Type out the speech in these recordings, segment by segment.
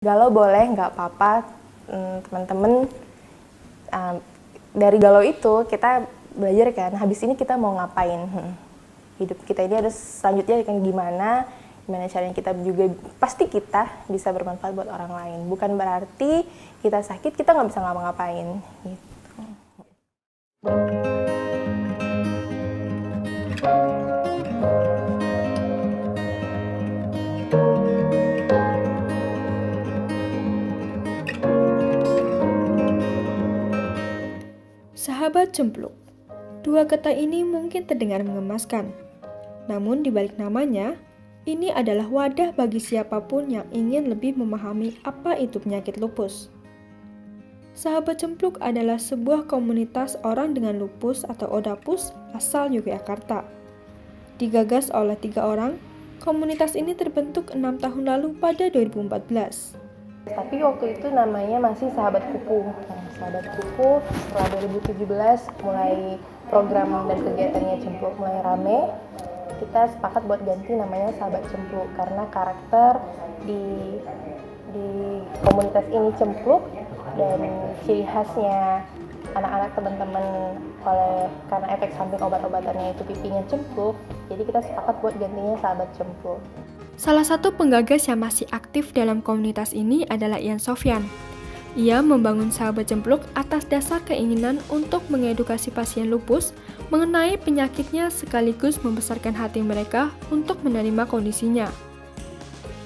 Galau boleh, nggak apa-apa, teman-teman. Dari galau itu kita belajar kan, habis ini kita mau ngapain, hidup kita ini harus selanjutnya kan gimana caranya kita juga, pasti kita bisa bermanfaat buat orang lain. Bukan berarti kita sakit kita nggak bisa ngapa-ngapain gitu. Sahabat cempluk. Dua kata ini mungkin terdengar mengemaskan. Namun di balik namanya, ini adalah wadah bagi siapapun yang ingin lebih memahami apa itu penyakit lupus. Sahabat cempluk adalah sebuah komunitas orang dengan lupus atau ODAPUS asal Yogyakarta. Digagas oleh 3 orang, komunitas ini terbentuk 6 tahun lalu pada 2014. Tapi waktu itu namanya masih Sahabat Kupu. Sahabat Kupu setelah 2017 mulai program dan kegiatannya cempluk mulai rame, kita sepakat buat ganti namanya Sahabat Cempluk karena karakter di komunitas ini cempluk dan ciri khasnya anak-anak teman-teman karena efek samping obat-obatannya itu pipinya cempluk, jadi kita sepakat buat gantinya Sahabat Cempluk. Salah satu penggagas yang masih aktif dalam komunitas ini adalah Ian Sofyan. Ia membangun Sahabat Cempluk atas dasar keinginan untuk mengedukasi pasien lupus mengenai penyakitnya sekaligus membesarkan hati mereka untuk menerima kondisinya.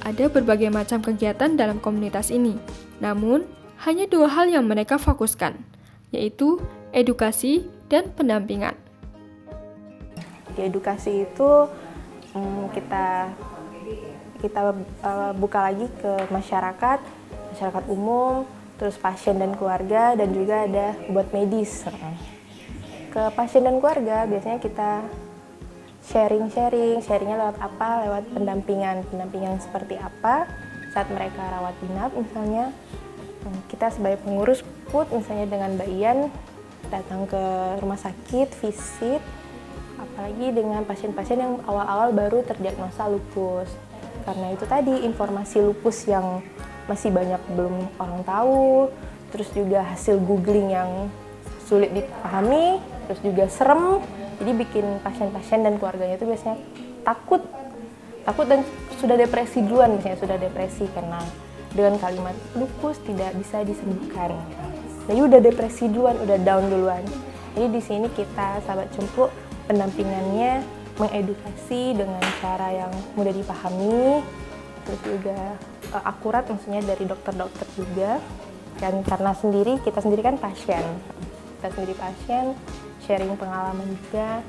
Ada berbagai macam kegiatan dalam komunitas ini, namun hanya 2 hal yang mereka fokuskan, yaitu edukasi dan pendampingan. Di edukasi itu kita buka lagi ke masyarakat umum, terus pasien dan keluarga, dan juga ada buat medis. Ke pasien dan keluarga biasanya kita sharingnya lewat apa? Lewat pendampingan seperti apa saat mereka rawat inap misalnya. Kita sebagai pengurus PUT misalnya dengan Mbak Ian datang ke rumah sakit, visit, apalagi dengan pasien-pasien yang awal-awal baru terdiagnosa lupus. Karena itu tadi informasi lupus yang masih banyak belum orang tahu, terus juga hasil googling yang sulit dipahami, terus juga serem, jadi bikin pasien-pasien dan keluarganya itu biasanya takut dan sudah depresi duluan, misalnya sudah depresi karena dengan kalimat lupus tidak bisa disembuhkan. Jadi udah depresi duluan, udah down duluan. Jadi di sini kita Sahabat Cempluk pendampingannya mengedukasi dengan cara yang mudah dipahami, terus juga akurat, maksudnya dari dokter-dokter juga. Dan karena kita sendiri kan pasien, sharing pengalaman juga.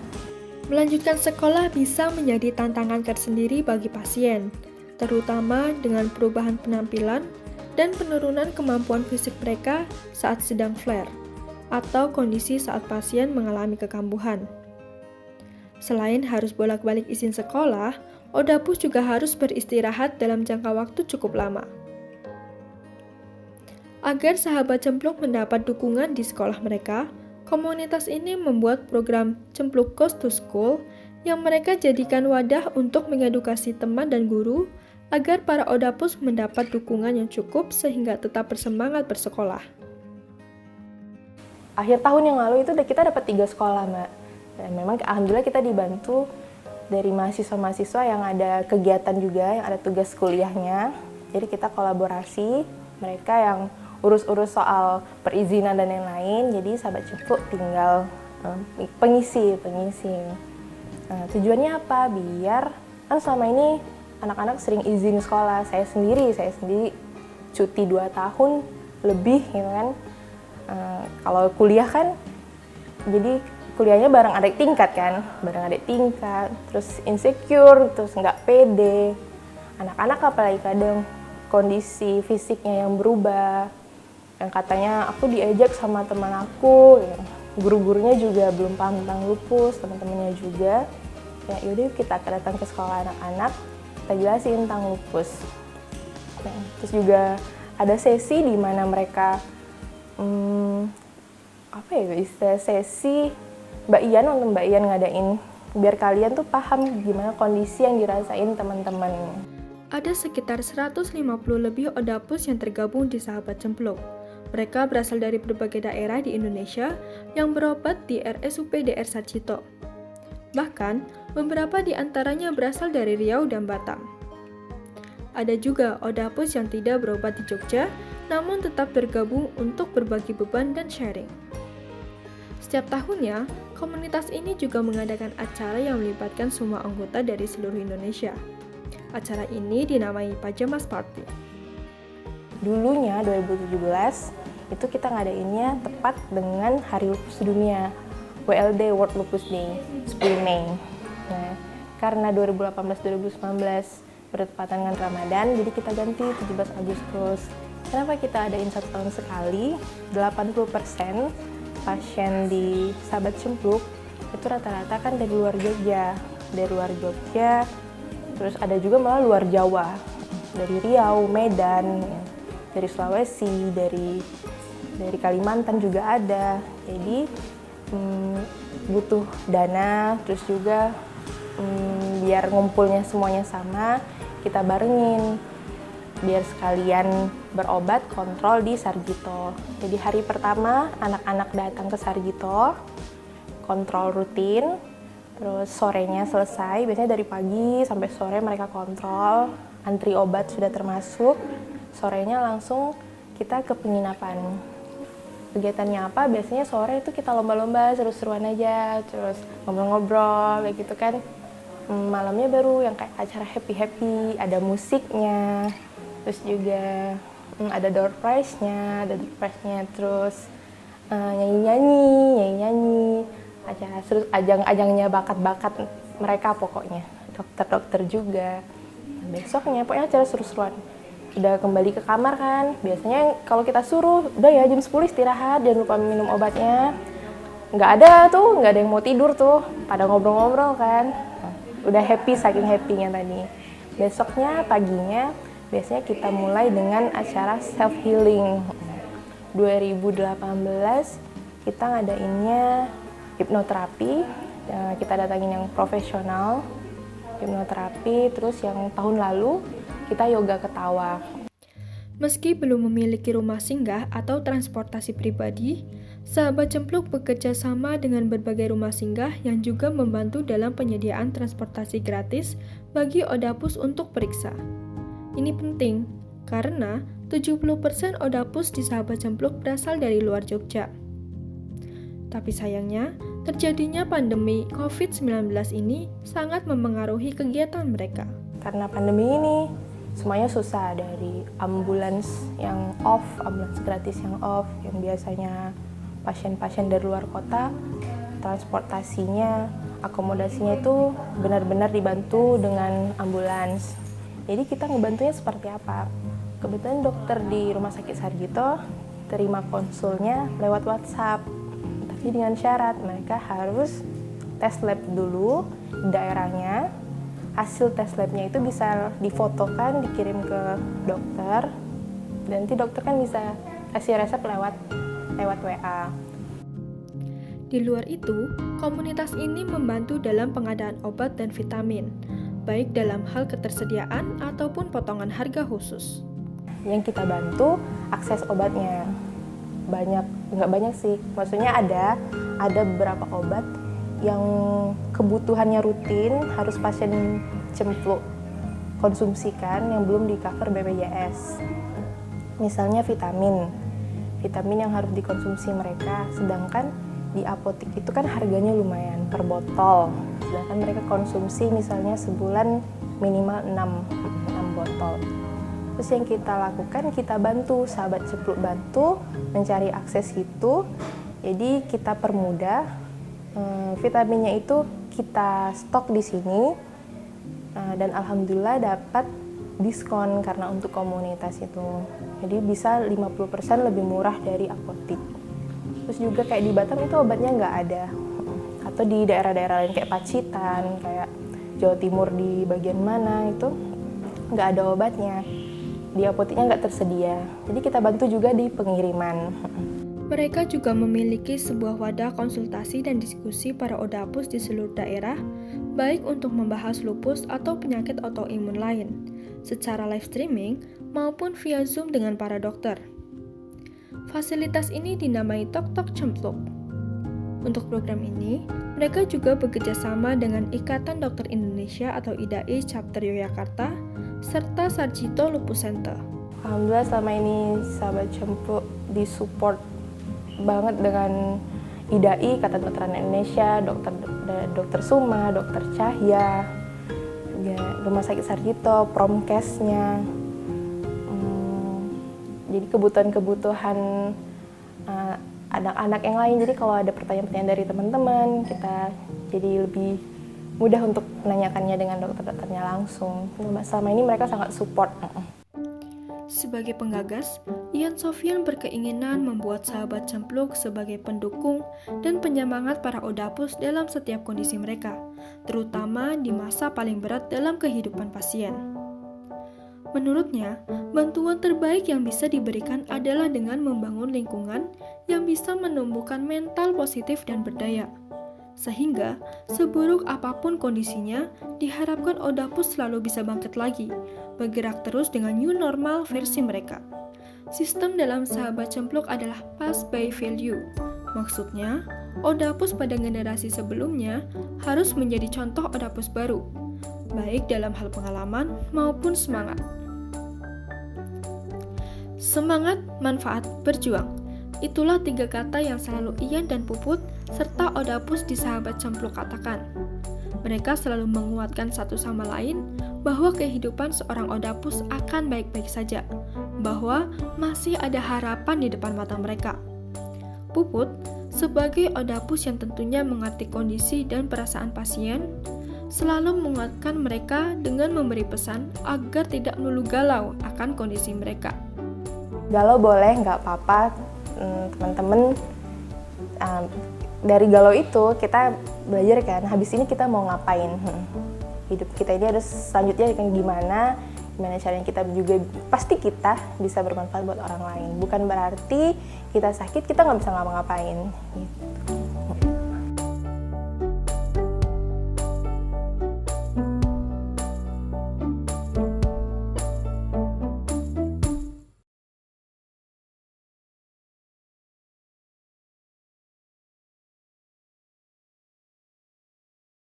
Melanjutkan sekolah bisa menjadi tantangan tersendiri bagi pasien, terutama dengan perubahan penampilan dan penurunan kemampuan fisik mereka saat sedang flare, atau kondisi saat pasien mengalami kekambuhan. Selain harus bolak-balik izin sekolah, ODAPUS juga harus beristirahat dalam jangka waktu cukup lama. Agar Sahabat Cempluk mendapat dukungan di sekolah mereka, komunitas ini membuat program Cempluk Goes to School yang mereka jadikan wadah untuk mengedukasi teman dan guru agar para ODAPUS mendapat dukungan yang cukup sehingga tetap bersemangat bersekolah. Akhir tahun yang lalu itu kita dapat 3 sekolah, Mbak. Dan memang alhamdulillah kita dibantu dari mahasiswa-mahasiswa yang ada kegiatan juga, yang ada tugas kuliahnya. Jadi kita kolaborasi, mereka yang urus-urus soal perizinan dan lain-lain, jadi Sahabat Cempluk tinggal pengisi. Tujuannya apa? Biar kan selama ini anak-anak sering izin sekolah, saya sendiri cuti 2 tahun lebih gitu kan. Kalau kuliah kan jadi kuliahnya bareng adik tingkat, terus insecure, terus nggak pede. Anak-anak apalagi kadang kondisi fisiknya yang berubah, yang katanya aku diajak sama teman aku, guru-gurunya juga belum paham tentang lupus, teman-temannya juga. Ya yaudah kita datang ke sekolah anak-anak, kita jelasin tentang lupus. Terus juga ada sesi di mana mereka sesi Mbak Ian ngadain biar kalian tuh paham gimana kondisi yang dirasain teman-teman. Ada sekitar 150 lebih Odapus yang tergabung di Sahabat Cempluk. Mereka berasal dari berbagai daerah di Indonesia yang berobat di RSUP DR Sarjito. Bahkan, beberapa di antaranya berasal dari Riau dan Batam. Ada juga Odapus yang tidak berobat di Jogja, namun tetap bergabung untuk berbagi beban dan sharing. Setiap tahunnya, komunitas ini juga mengadakan acara yang melibatkan semua anggota dari seluruh Indonesia. Acara ini dinamai Pajamas Party. Dulunya 2017 itu kita ngadainnya tepat dengan Hari Lupus Dunia, WLD World Lupus Day, 10 Mei. Nah, karena 2018-2019 bertepatan dengan Ramadan, jadi kita ganti 17 Agustus. Kenapa kita adain 1 tahun sekali? 80% pasien di Sahabat Cempluk itu rata-rata kan dari luar Jogja, terus ada juga malah luar Jawa, dari Riau, Medan, dari Sulawesi, dari Kalimantan juga ada. Jadi butuh dana, terus juga biar ngumpulnya semuanya sama, kita barengin biar sekalian berobat kontrol di Sarjito. Jadi hari pertama anak-anak datang ke Sarjito, kontrol rutin, terus sorenya selesai, biasanya dari pagi sampai sore mereka kontrol, antri obat sudah termasuk, sorenya langsung kita ke penginapan. Kegiatannya apa? Biasanya sore itu kita lomba-lomba, seru-seruan aja, terus ngobrol-ngobrol, kayak gitu kan. Malamnya baru yang kayak acara happy-happy, ada musiknya, terus juga ada door prize-nya, terus nyanyi-nyanyi, acara terus ajang-ajangnya bakat-bakat mereka pokoknya, dokter-dokter juga. Besoknya pokoknya acara seru-seruan. Udah kembali ke kamar kan, biasanya kalau kita suruh, udah ya jam 10 istirahat, jangan lupa minum obatnya. Nggak ada yang mau tidur tuh, pada ngobrol-ngobrol kan. Udah happy, saking happy-nya tadi. Besoknya, paginya, biasanya kita mulai dengan acara self-healing. 2018 kita ngadainnya hipnoterapi, kita datangin yang profesional, hipnoterapi, terus yang tahun lalu kita yoga ketawa. Meski belum memiliki rumah singgah atau transportasi pribadi, Sahabat Cempluk bekerja sama dengan berbagai rumah singgah yang juga membantu dalam penyediaan transportasi gratis bagi Odapus untuk periksa. Ini penting, karena 70% Odapus di Sahabat Cempluk berasal dari luar Jogja. Tapi sayangnya, terjadinya pandemi COVID-19 ini sangat memengaruhi kegiatan mereka. Karena pandemi ini, semuanya susah, dari ambulans yang off, ambulans gratis yang off, yang biasanya pasien-pasien dari luar kota, transportasinya, akomodasinya itu benar-benar dibantu dengan ambulans. Jadi kita ngebantunya seperti apa? Kebetulan dokter di Rumah Sakit Sarjito terima konsulnya lewat WhatsApp, tapi dengan syarat mereka harus tes lab dulu di daerahnya. Hasil tes labnya itu bisa difotokan, dikirim ke dokter, dan nanti dokter kan bisa kasih resep lewat WA. Di luar itu, komunitas ini membantu dalam pengadaan obat dan vitamin, baik dalam hal ketersediaan ataupun potongan harga khusus. Yang kita bantu akses obatnya. Nggak banyak sih, maksudnya ada beberapa obat yang kebutuhannya rutin harus pasien Cempluk konsumsikan yang belum di cover BPJS. Misalnya vitamin yang harus dikonsumsi mereka, sedangkan di apotik itu kan harganya lumayan per botol, sedangkan mereka konsumsi misalnya sebulan minimal 6 botol. Terus yang kita lakukan, kita bantu, Sahabat Cempluk bantu mencari akses itu, jadi kita permudah. Vitaminnya itu kita stok di sini, dan alhamdulillah dapat diskon karena untuk komunitas itu. Jadi bisa 50% lebih murah dari apotik. Terus juga kayak di Batam itu obatnya nggak ada. Atau di daerah-daerah lain kayak Pacitan, kayak Jawa Timur di bagian mana itu nggak ada obatnya. Di apotiknya nggak tersedia. Jadi kita bantu juga di pengiriman. Mereka juga memiliki sebuah wadah konsultasi dan diskusi para Odapus di seluruh daerah, baik untuk membahas lupus atau penyakit autoimun lain. secara live streaming maupun via Zoom dengan para dokter. Fasilitas ini dinamai Tok Tok Cempluk. Untuk program ini, mereka juga bekerja sama dengan Ikatan Dokter Indonesia atau IDAI Chapter Yogyakarta, serta Sarjito Lupus Center. Alhamdulillah selama ini Sahabat Cempluk disupport banget dengan IDAI, Ikatan Dokter Indonesia, Dokter Suma, Dokter Cahya, ya, Rumah Sakit Sarjito, Promkesnya. Jadi kebutuhan-kebutuhan anak-anak yang lain. Jadi kalau ada pertanyaan-pertanyaan dari teman-teman, kita jadi lebih mudah untuk menanyakannya dengan dokter-dokternya langsung. Selama ini mereka sangat support. Sebagai penggagas, Ian Sofyan berkeinginan membuat Sahabat Cempluk sebagai pendukung dan penyemangat para Odapus dalam setiap kondisi mereka, terutama di masa paling berat dalam kehidupan pasien. Menurutnya, bantuan terbaik yang bisa diberikan adalah dengan membangun lingkungan yang bisa menumbuhkan mental positif dan berdaya. Sehingga, seburuk apapun kondisinya, diharapkan Odapus selalu bisa bangkit lagi, bergerak terus dengan new normal versi mereka. Sistem dalam Sahabat Cempluk adalah pass by value. Maksudnya, Odapus pada generasi sebelumnya harus menjadi contoh Odapus baru, baik dalam hal pengalaman maupun semangat. Semangat, manfaat, berjuang. Itulah 3 kata yang selalu Ian dan Puput serta Odapus di Sahabat Cempluk katakan. Mereka selalu menguatkan satu sama lain bahwa kehidupan seorang Odapus akan baik-baik saja, bahwa masih ada harapan di depan mata mereka. Puput, sebagai Odapus yang tentunya mengerti kondisi dan perasaan pasien, selalu menguatkan mereka dengan memberi pesan agar tidak melulu galau akan kondisi mereka. Galau boleh, nggak apa-apa, teman-teman. Dari galau itu kita belajar kan, habis ini kita mau ngapain, hidup kita ini harus selanjutnya gimana caranya kita juga, pasti kita bisa bermanfaat buat orang lain. Bukan berarti kita sakit kita nggak bisa ngapa-ngapain gitu.